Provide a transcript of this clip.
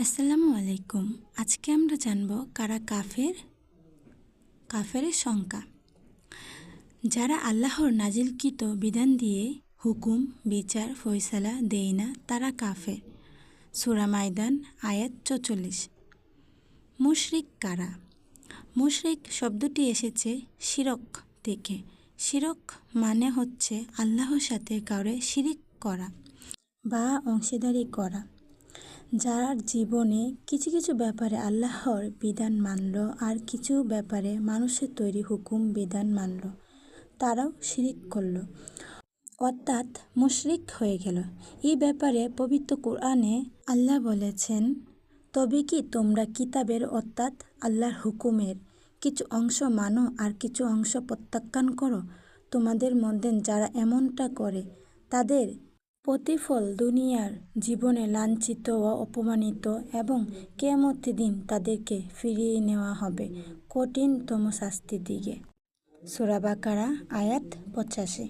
আসসালামু আলাইকুম। আজকে আমরা জানব কারা কাফেরের সংখ্যা। যারা আল্লাহর নাজিলকৃত বিধান দিয়ে হুকুম বিচার ফয়সালা দেয় না তারা কাফের। সূরা মাইদান আয়াত ৪৪। মুশরিক কারা? মুশরিক শব্দটি এসেছে শিরক থেকে। শিরক মানে হচ্ছে আল্লাহর সাথে কাউরে শিরিক করা বা অংশীদারি করা। যার জীবনে কিছু কিছু ব্যাপারে আল্লাহর বিধান মানল আর কিছু ব্যাপারে মানুষের তৈরি হুকুম বিধান মানল, তারাও শিরিক করল, অর্থাৎ মুশরিক হয়ে গেল। এই ব্যাপারে পবিত্র কোরআনে আল্লাহ বলেছেন, তবে কি তোমরা কিতাবের অর্থাৎ আল্লাহর হুকুমের কিছু অংশ মানো আর কিছু অংশ প্রত্যাখ্যান করো? তোমাদের মধ্যে যারা এমনটা করে তাদের প্রতিফল দুনিয়ার জীবনে লাঞ্ছিত ও অপমানিত এবং কিয়ামতের দিন তাদেরকে ফিরিয়ে নেওয়া হবে কঠিনতম শাস্তির দিকে। সূরা বাকারা আয়াত ৮৫।